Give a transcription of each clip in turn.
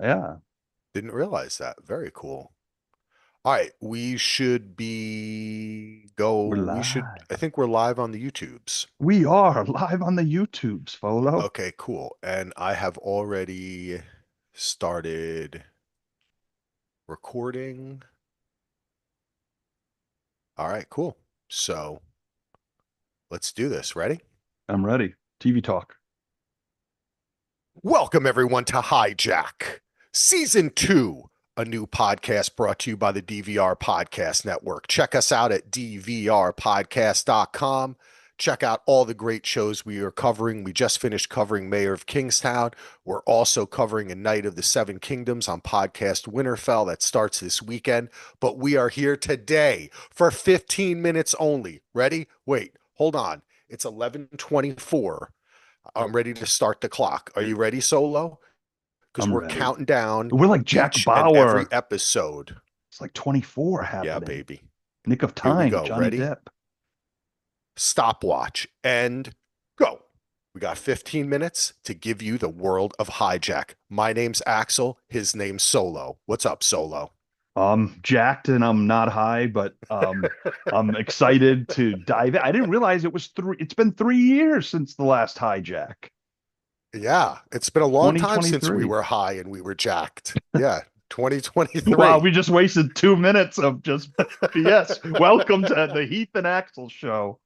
Yeah, Didn't realize that. Very cool. All right, we should be we're go. We should. live. I think we're live on the YouTubes. We are live on the YouTubes, Folo. Okay, cool. And I have already started recording. All right, cool. So let's do this. Ready? I'm ready. TV talk. Welcome, everyone, to Hijack, Season 2, a new podcast brought to you by the DVR Podcast Network. Check us out at dvrpodcast.com. Check out all the great shows we are covering. We just finished covering Mayor of Kingstown. We're also covering A Night of the Seven Kingdoms on podcast Winterfell that starts this weekend. But we are here today for 15 minutes only. Ready? Wait, hold on. It's 11:24. I'm ready to start the clock. Are you ready, Solo? Because I'm we're ready. counting down We're like Jack each and every Bauer. episode. It's like 24 Yeah, happening. baby. Nick of Here we Time, go. Johnny Ready? Depp. Stopwatch and go. We got 15 minutes to give you the world of Hijack. My name's Axel. His name's Solo. What's up, Solo? I'm jacked and I'm not high, but I'm excited to dive in. I didn't realize it's been 3 years since the last hijack. Yeah, it's been a long time since we 2023. were high and we were jacked. Yeah, Wow, 2023. we just wasted 2 minutes of just BS. Welcome to the Heath and Axel show.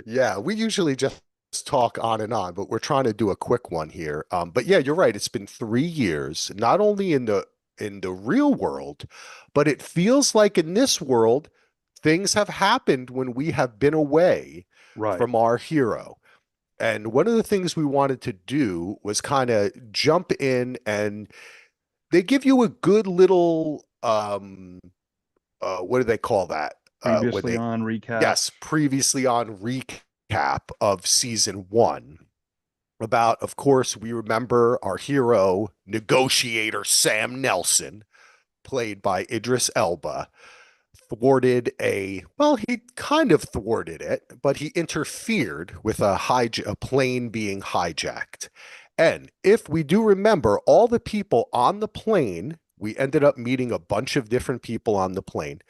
Yeah, we usually just talk on and on, but we're trying to do a quick one here. But yeah, you're right. It's been 3 years, not only in the real world, but it feels like in this world, things have happened when we have been away Right. from our hero. And one of the things we wanted to do was kind of jump in and they give you a good little what do they call that? When Previously they on recap. Yes, previously on recap of season one. About, of course, we remember our hero, negotiator Sam Nelson, played by Idris Elba, he kind of thwarted it, but he interfered with a plane being hijacked. And if we do remember, all the people on the plane, we ended up meeting a bunch of different people on the plane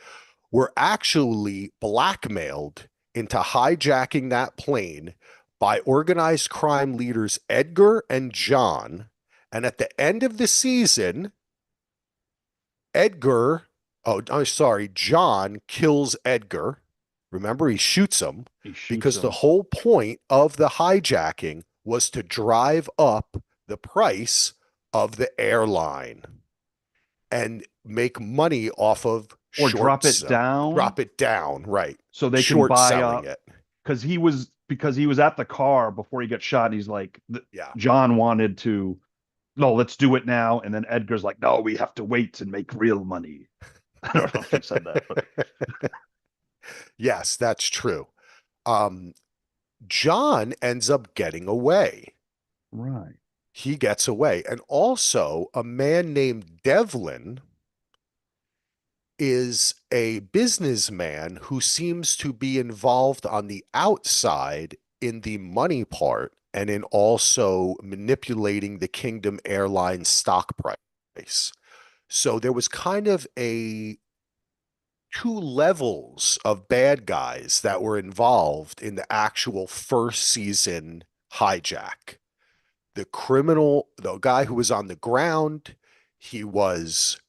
were actually blackmailed into hijacking that plane by organized crime leaders Edgar and John. And at the end of the season, Edgar, oh, I'm sorry, John kills Edgar. Remember, he shoots him He shoots because the him. whole point of the hijacking was to drive up the price of the airline and make money off of Or drop it down drop it down, right? so they can Short buy selling up it. because he was at the car before he got shot. And he's like, Yeah. John wanted to, no, let's do it now. And then Edgar's like, no, we have to wait and make real money. I don't know if he said that, but Yes, that's true. Um, John ends up getting away. right. He gets away. And also, a man named Devlin is a businessman who seems to be involved on the outside in the money part and in also manipulating the Kingdom Airlines stock price. So there was kind of a two levels of bad guys that were involved in the actual first season hijack. The guy who was on the ground, he was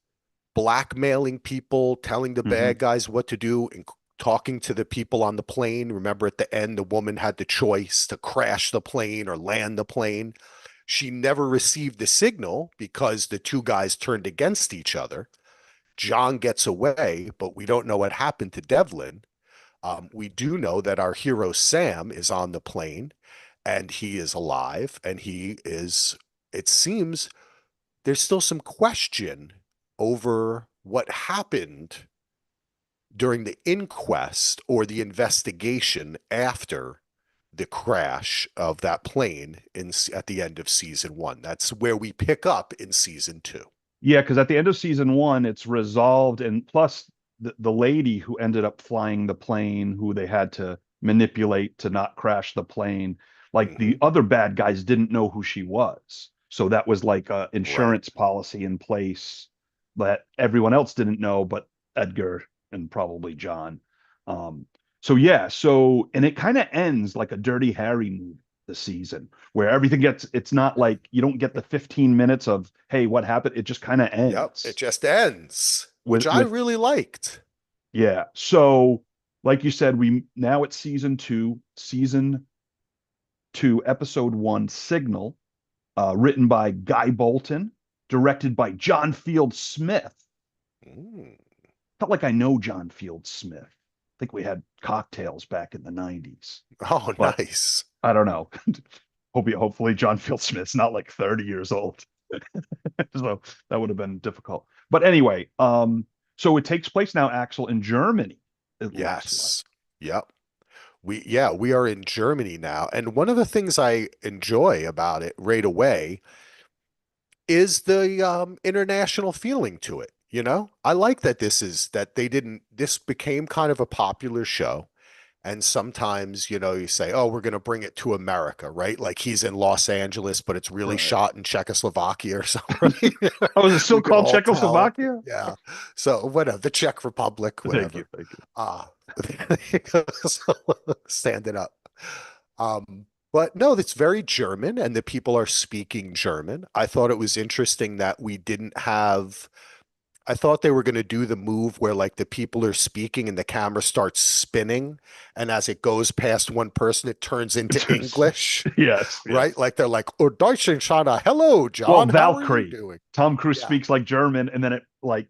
blackmailing people, telling the Hmm. bad guys what to do, and talking to the people on the plane. Remember at the end, the woman had the choice to crash the plane or land the plane. She never received the signal because the two guys turned against each other. John gets away, but we don't know what happened to Devlin. We do know that our hero Sam is on the plane and he is alive and it seems there's still some question over what happened during the inquest or the investigation after the crash of that plane at the end of season one. That's where we pick up in season two. Yeah, because at the end of season one, it's resolved. And plus, the lady who ended up flying the plane, who they had to manipulate to not crash the plane, like Mm-hmm. the other bad guys didn't know who she was. So that was like a Right. insurance policy in place that everyone else didn't know, but Edgar and probably John. Um, so yeah, so and it kind of ends like a Dirty Harry movie the season where everything gets it's not like you don't get the 15 minutes of hey, what happened? It just kind of Yep. It ends just ends, which I with really liked. yeah. So like you said, we now it's season two, episode one, Signal, written by Guy Bolton, directed by John Field Smith. Mm. Felt like I know John Field Smith. I think we had cocktails back in the 90s, Oh, but nice. I don't know. Hopefully John Field Smith's not like 30 years old. So that would have been difficult. But anyway, so it takes place now, Axel, in Germany, it looks like. Yes. Yep. We are in Germany now. And one of the things I enjoy about it right away is the international feeling to it. You know, I like that this became kind of a popular show. And sometimes, you say, oh, we're going to bring it to America, right? Like he's in Los Angeles, but it's really Right. shot in Czechoslovakia or something, right? Oh, is it still We can called all tell. Czechoslovakia? Yeah. So whatever, the Czech Republic, Thank you. whatever. Thank you. Ah, stand it up. But no, it's very German and the people are speaking German. I thought it was interesting that we didn't have I thought they were going to do the move where like the people are speaking and the camera starts spinning, and as it goes past one person, it turns into English, Yes, right? yes. Like they're like, "Oh, Deutschen Shana, hello, Well, John, how are you Valkyrie. doing?" Tom Cruise Yeah, speaks like German, and then it like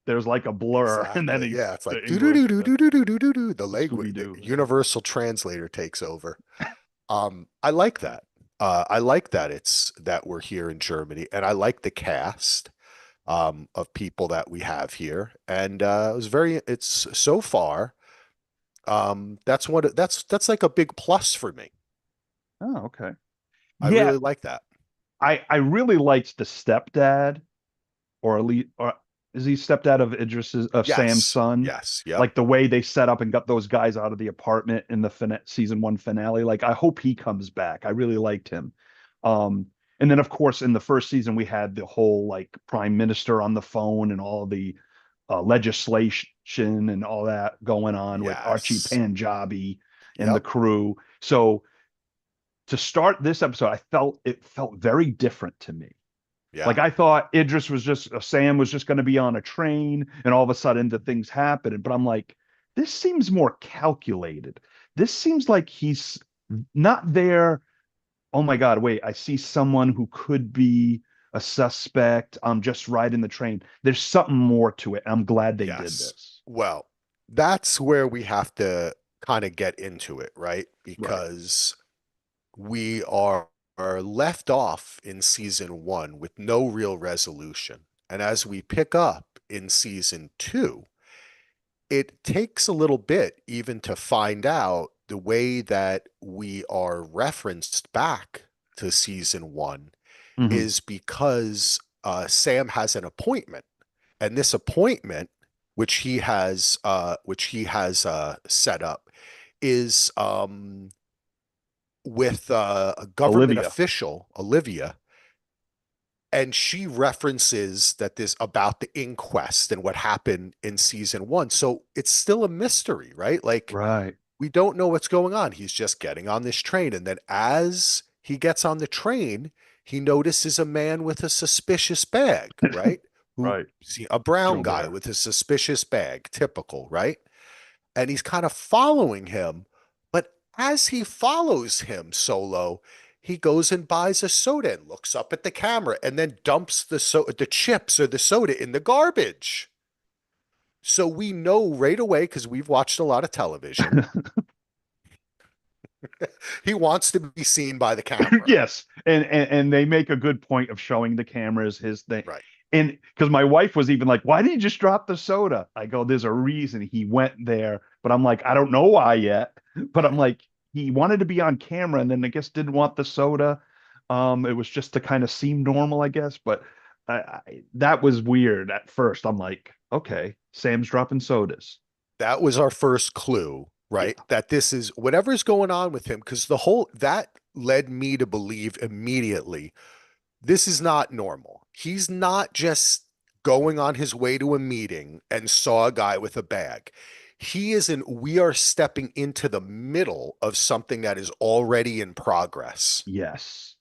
there's like a blur, and then exactly. he Yeah, it's like the do do do English, do do do do do do do. The the language, Scooby the Doo. Yeah. universal translator takes over. I like that. I like that it's that we're here in Germany, and I like the cast of people that we have here. And it's so far, that's like a big plus for me. Oh, okay. I Yeah, really like that. I really liked the stepdad, or at least, or is he stepdad of Sam's Yes. son? Yes. Yep. Like the way they set up and got those guys out of the apartment in the season one finale. Like I hope he comes back. I really liked him. Um, and then of course in the first season we had the whole like prime minister on the phone and all the legislation and all that going on with Archie Yes. Panjabi and the Yep. crew. So to start this episode, it felt very different to me. Yeah. Like I thought Idris was just Sam was just going to be on a train, and all of a sudden the things happen. But I'm like, this seems more calculated. This seems like he's not there. Oh my God, wait, I see someone who could be a suspect. I'm just riding the train. There's something more to it. I'm glad they did Yes. this. Well, that's where we have to kind of get into it, right? Right. Because we are left off in season one with no real resolution. And as we pick up in season two, it takes a little bit even to find out the way that we are referenced back to season one Hmm. is because Sam has an appointment, and this appointment, which he has set up, is with a government Olivia. official, Olivia, and she references that this about the inquest and what happened in season one. So it's still a mystery, right? Like Right. we don't know what's going on. He's just getting on this train. And then as he gets on the train, he notices a man with a suspicious bag, right? Who Right. see a brown Joe guy Bear. with a suspicious bag, typical, right? And he's kind of following him. But as he follows him solo, he goes and buys a soda and looks up at the camera and then dumps the chips or the soda in the garbage. So we know right away because we've watched a lot of television. He wants to be seen by the camera. Yes, and they make a good point of showing the cameras his thing, Right. and because my wife was even like, "Why did you just drop the soda?" I go, "There's a reason he went there," but I'm like, "I don't know why yet." But I'm Right. like, he wanted to be on camera, and then I guess didn't want the soda. It was just to kind of seem normal, I guess. But that was weird at first. I'm like, okay, Sam's dropping sodas. That was our first clue, Yeah, right? That this is whatever's going on with him, because the whole that led me to believe immediately this is not normal. He's not just going on his way to a meeting and saw a guy with a bag. We are stepping into the middle of something that is already in progress, Yes.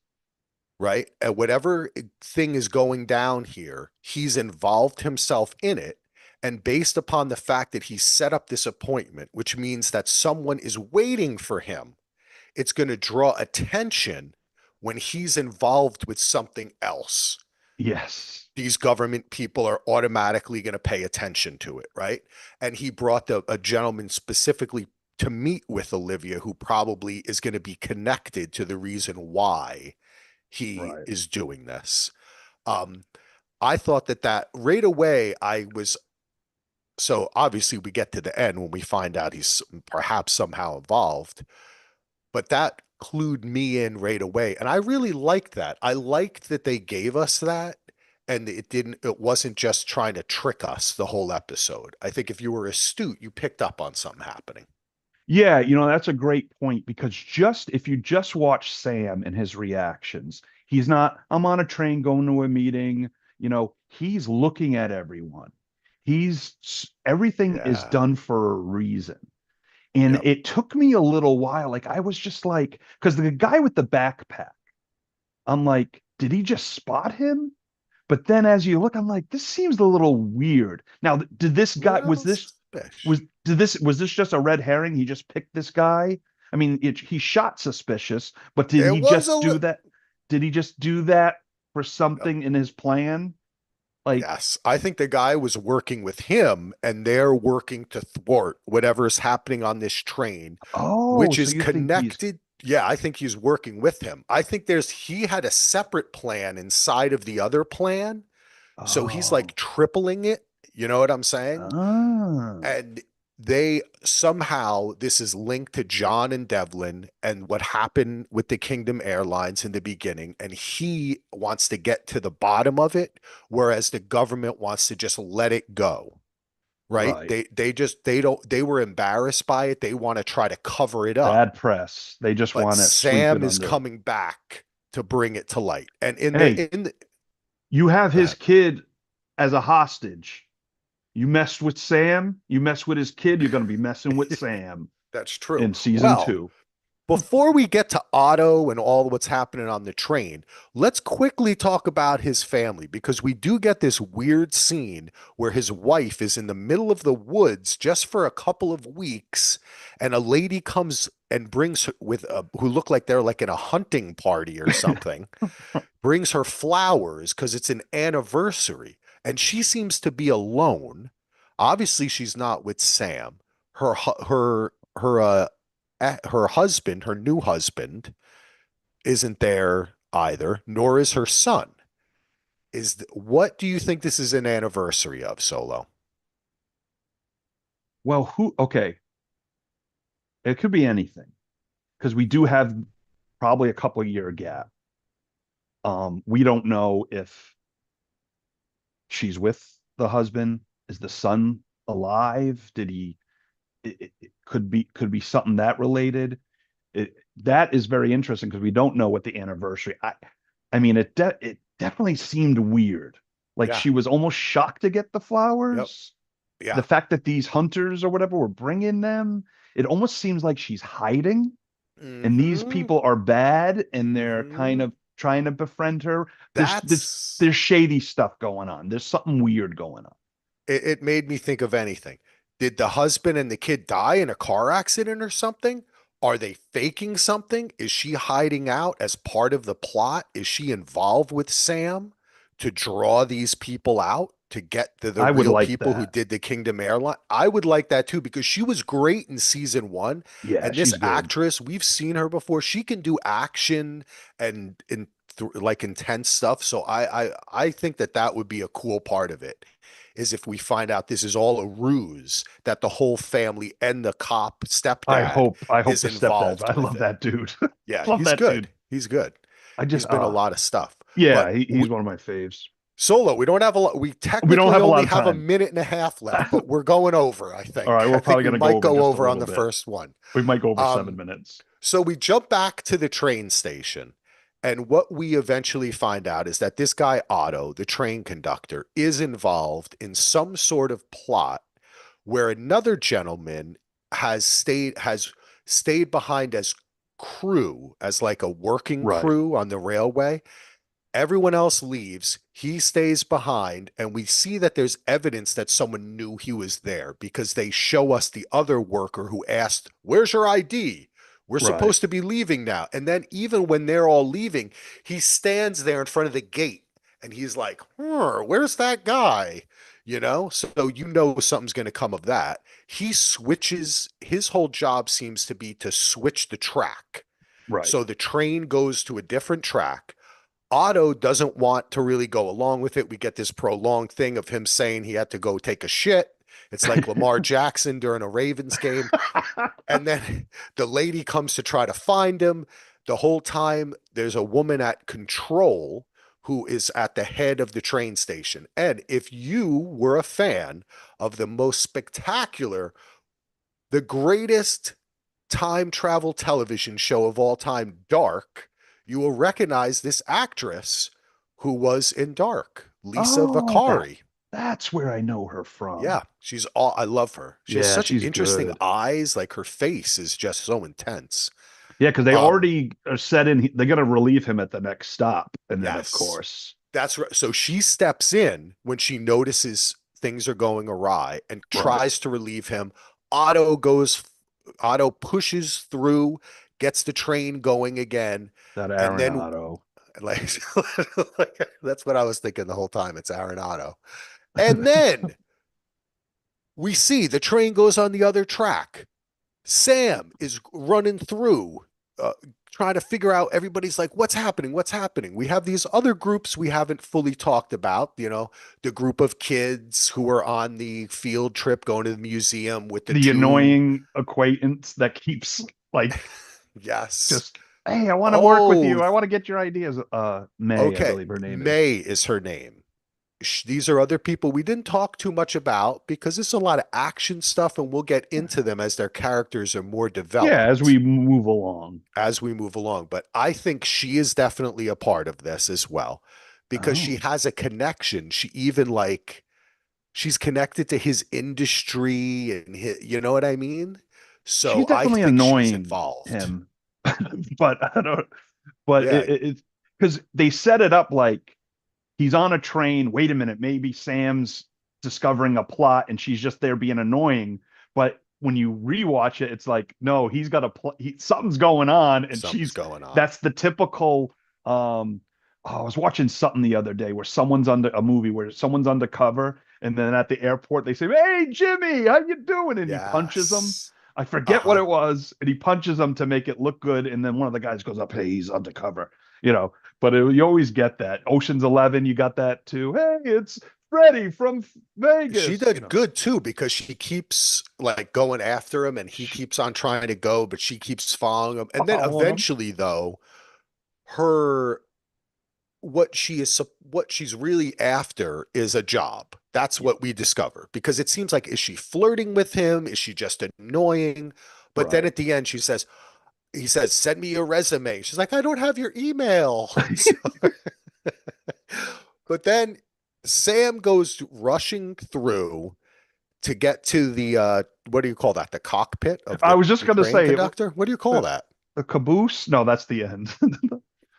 right? And whatever thing is going down here, he's involved himself in it. And based upon the fact that he set up this appointment, which means that someone is waiting for him, it's going to draw attention when he's involved with something else. Yes. These government people are automatically going to pay attention to it, right? And he brought a gentleman specifically to meet with Olivia, who probably is going to be connected to the reason why he Right. is doing this. Um, I thought that right away, so obviously we get to the end when we find out he's perhaps somehow involved, but that clued me in right away. And I really liked that. I liked that they gave us that and it wasn't just trying to trick us the whole episode. I think if you were astute, you picked up on something happening. Yeah, that's a great point because just if you just watch Sam and his reactions, he's not, I'm on a train going to a meeting, he's looking at everyone. Everything is Yeah. done for a reason. And Yep. it took me a little while. Like I was just like, because the guy with the backpack, I'm like, did he just spot him? But then as you look, I'm like, this seems a little weird. Now, did this guy Little suspicious. was this just a red herring? He just picked this guy? I mean, he shot suspicious, but did It he was just do that? Did he just do that for Yep. something in his plan? Like, Yes, I think the guy was working with him and they're working to thwart whatever is happening on this train, oh, which so is you think he's connected. Yeah, I think he's working with him. I think he had a separate plan inside of the other plan. So he's oh, like tripling it. You know what I'm saying? ah, And they somehow, this is linked to John and Devlin and what happened with the Kingdom Airlines in the beginning. And he wants to get to the bottom of it, whereas the government wants to just let it go. Right. right. They were embarrassed by it. They want to try to cover it up. Bad press. They just But want to sweep it Sam is under. coming back to bring it to light. And in Hey, the you have go his ahead. kid as a hostage. You messed with Sam, you mess with his kid, you're going to be messing with Sam That's true. in season Well, two. before we get to Otto and all what's happening on the train, let's quickly talk about his family because we do get this weird scene where his wife is in the middle of the woods just for a couple of weeks, and a lady comes and brings her who look like they're like in a hunting party or something, brings her flowers because it's an anniversary, and she seems to be alone. Obviously, she's not with Sam. Her her husband, her new husband, isn't there either, nor is her son. What do you think this is an anniversary of, Solo? Well, okay, it could be anything because we do have probably a couple of year gap. We don't know if she's with the husband. Is the son alive? Did he? It could be something that related. That is very interesting because we don't know what the anniversary. I mean, it definitely seemed weird. Like Yeah. she was almost shocked to get the Yep. flowers. The Yeah. fact that these hunters or whatever were bringing them, it almost seems like she's hiding, and these Mm-hmm. people are bad, and they're kind Mm-hmm. of trying to befriend her. There's this That's there's shady stuff going on. There's something weird going on. it made me think of anything. Did the husband and the kid die in a car accident or something? Are they faking something? Is she hiding out as part of the plot? Is she involved with Sam to draw these people out to get to the I would real like people who that. did the Kingdom Airline? I would like that too because she was great in season one. Yeah, And this she's good. actress, we've seen her before. She can do action and like intense stuff. So I think that would be a cool part of it is if we find out this is all a ruse that the whole family and the cop stepdad I hope is the stepdad's. involved I with love it. that dude. Yeah, Love he's that good. dude. He's good. I just He's been a lot of stuff. yeah, But he's one of my faves. Solo, we don't have a lot. We We don't technically have a lot only of have a time. minute and a half left, but we're going over, I All think. right, I we're think probably we gonna go might over go just a over on little the bit. first one. We might go over Um, 7 minutes. so we jump back to the train station And what we eventually find out is that this guy, Otto, the train conductor, is involved in some sort of plot where another gentleman has stayed behind as crew, as like a working Right. crew on the railway. Everyone else leaves. He stays behind, and we see that there's evidence that someone knew he was there because they show us the other worker who asked, "Where's your ID? We're Right. supposed to be leaving now." And then, even when they're all leaving, he stands there in front of the gate and he's like, "Where's that guy?" So something's going to come of that. He switches, his whole job seems to be to switch the track. Right. So the train goes to a different track. Otto doesn't want to really go along with it. We get this prolonged thing of him saying he had to go take a shit. It's like Lamar Jackson during a Ravens game. And then the lady comes to try to find him. The whole time, there's a woman at control who is at the head of the train station. And if you were a fan of the most spectacular, the greatest time travel television show of all time, Dark, you will recognize this actress who was in Dark, Lisa Oh, Vaccari. that's where I know her from. Yeah, I love her. She has Yeah, such she's interesting good. eyes. Like her face is just so intense. Yeah, because they Um, already are set in. They're going to relieve him at the next stop, and then of yes, course, that's right. So she steps in when she notices things are going awry and right, tries to relieve him. Otto goes, Otto pushes through, gets the train going again, that and then Arenado. like, that's what I was thinking the whole time. It's Arenado. And then we see the train goes on the other track. Sam is running through, uh, trying to figure out. Everybody's like, "What's happening? What's happening?" We have these other groups we haven't fully talked about. The group of kids who are on the field trip going to the museum with the The two. annoying acquaintance that keeps like Yes. just, hey, I want to work with Oh, you. I want to get your ideas. May, I okay. believe her name is. May is her name. These are other people we didn't talk too much about because there's a lot of action stuff, and we'll get into them as their characters are more Yeah, as developed we move along. as we move along. But I think she is definitely a part of this as well because she Oh, has a connection. She even like she's connected to his industry and you know what I mean? she's So I definitely think she's annoying involved. him, but I don't. But Yeah, it's because they set it up like he's on a train. Wait a minute, maybe Sam's discovering a plot and she's just there being annoying. But when you rewatch it, it's like, no, he's got a something's going on, and something's she's going on. that's the typical. Oh, I was watching something the other day where someone's under a movie where someone's undercover, and then at the airport they say, "Hey, Jimmy, how you doing?" And he punches him. Yes. I forget what Uh-huh. it was, and he punches him to make it look good, and then one of the guys goes up, "Hey, he's undercover," you know. But you always get that. Ocean's 11, you got that too. Hey, it's Freddie from She Vegas. did good too because she keeps like going after him and he keeps on trying to go, but she keeps following him. And then Following him. eventually though, her what she's really after is a job. That's what we discover because it seems like, is she flirting with him? Is she just annoying? But then Right. at the end he says, "Send me your resume." She's like, "I don't have your email." So, but then Sam goes rushing through to get to the what do you call that? The cockpit of I was just the gonna train say conductor? What do you call the, that? the caboose. No, that's the end.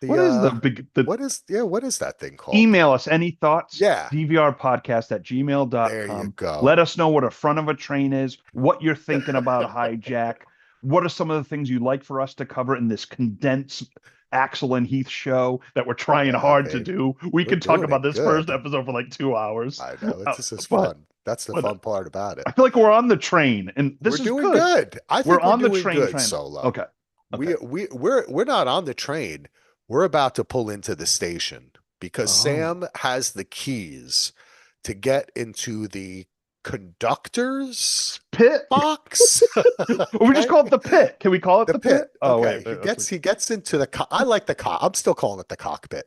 The What is the big the what is that thing called? email us any thoughts? Yeah, DVRpodcast at there you gmail.com. go. Let us know what a front of a train is, what you're thinking about Hijack. What are some of the things you'd like for us to cover in this condensed Axel and Heath show that we're trying Yeah, hard to babe. do? We We're could talk doing about it this first good. episode for like 2 hours. I know it's this is But fun. That's the but fun part about it. I feel like we're on the train, and We're this is doing good. good. I We're think we're on the doing train good, trying. Solo. Okay. Okay. We're not on the train. We're about to pull into the station because Oh. Sam has the keys to get into the conductor's Pit. box. We just Okay. call it the pit. Can we call it The the pit? pit. Oh wait, Okay. He that's gets like, he gets into the I like the I'm still calling it the cockpit.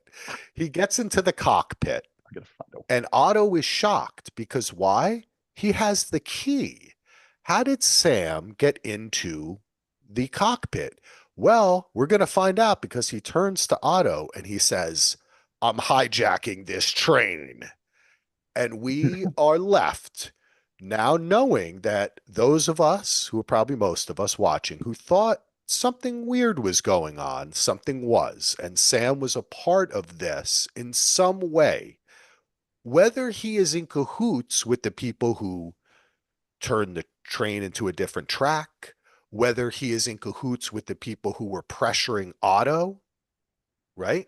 He gets into the cockpit I gotta find out. and Otto is shocked because why? He has the key. How did Sam get into the cockpit? Well, we're going to find out because he turns to Otto and he says, I'm hijacking this train. And we are left now knowing that those of us, who are probably most of us watching, who thought something weird was going on, something was, and Sam was a part of this in some way, whether he is in cahoots with the people who turned the train into a different track, whether he is in cahoots with the people who were pressuring Otto, right?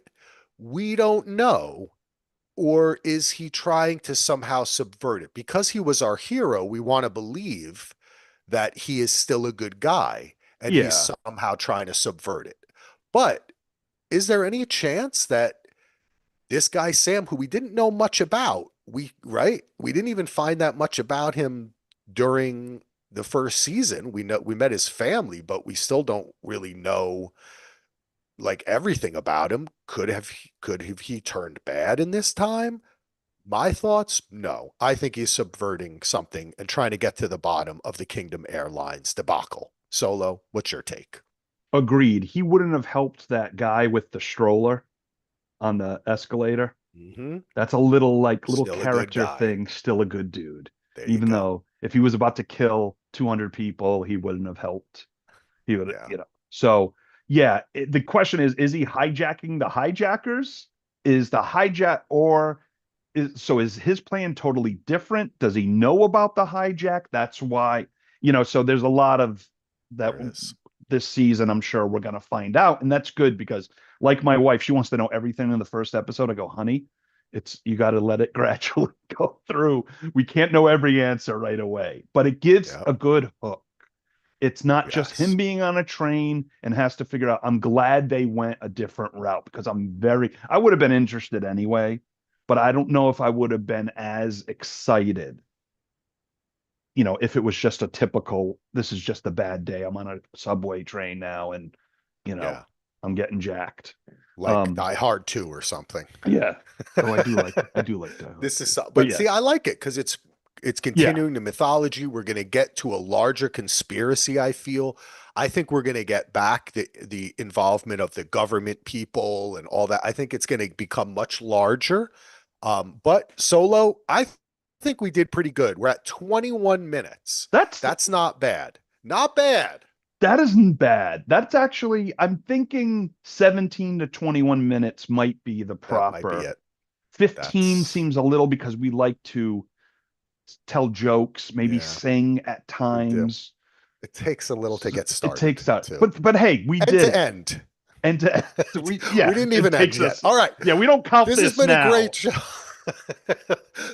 We don't know. Or is he trying to somehow subvert it? Because he was our hero, we want to believe that he is still a good guy and he's Yeah. somehow trying to subvert it. But is there any chance that this guy Sam, who we didn't know much about, we didn't even find that much about him during the first season. We met his family, but we still don't really know like everything about him. Could have he turned bad in this time? My thoughts, no. I think he's subverting something and trying to get to the bottom of the Kingdom Airlines debacle. Solo, what's your take? Agreed. He wouldn't have helped that guy with the stroller on the escalator. Mm-hmm. That's a little like little Still a good character guy. thing, still a good dude. There you Even go. though if he was about to kill 200 people, he wouldn't have helped. He would, Yeah. So yeah, the question is he hijacking the hijackers? Is the hijack or is his plan totally different? Does he know about the hijack? That's why, so there's a lot of that There is. this season. I'm sure we're gonna find out, and that's good because, like my wife, she wants to know everything in the first episode. I go, honey, it's you got to let it gradually go through. We can't know every answer right away, but it gives Yep. a good hook. It's not just him Yes. being on a train and has to figure out. I'm glad they went a different route because I would have been interested anyway, but I don't know if I would have been as excited, if it was just a typical, this is just a bad day. I'm on a subway train now and, you know, Yeah. I'm getting jacked. Like Um, Die Hard 2 or something. yeah. Oh, I do like Die Hard This is too. so, But but yeah, see, I like it because it's yeah, continuing the mythology. We're going to get to a larger conspiracy, I feel. I think we're going to get back the involvement of the government people and all that. I think it's going to become much larger. But Solo, think we did pretty good. We're at 21 minutes. that's That's not bad. Not bad. that isn't bad. That's actually, I'm thinking 17 to 21 minutes might be the That might be proper. it. 15 That's seems a little because we like to tell jokes, maybe yeah, sing at we do. times. It takes a little to get It started takes that. too. But hey, we End did to it. end. And We yeah, didn't it even end takes yet. us. All right. Yeah, we don't count This has this been a great now. show.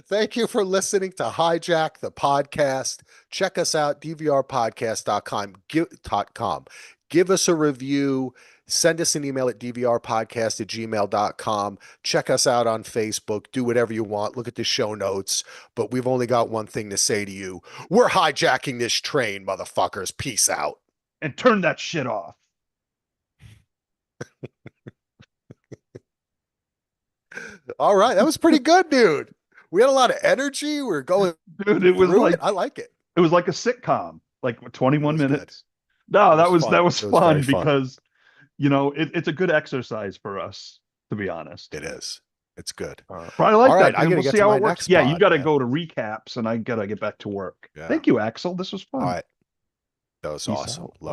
Thank you for listening to Hijack the podcast. Check us out, dvrpodcast.com. Give us a review. Send us an email at dvrpodcast@gmail.com. Check us out on Facebook. Do whatever you want. Look at the show notes. But we've only got one thing to say to you. We're hijacking this train, motherfuckers. Peace out. And turn that shit off. All right. That was pretty good, dude. We had a lot of energy. We're going Dude, it was through like it. I like it. it was like a sitcom, like It 21 was good. minutes. No, It that was was that fun. was It was very fun fun. because it's a good exercise for us, to be honest. It is. It's good. But I All like right. that, I and got to we'll get see to how my it works. next Yeah, you pod, got to man. go to recaps, and I got to get back to work. Yeah. Thank you, Axel. This was All fun. right. That was Peace awesome. out. Love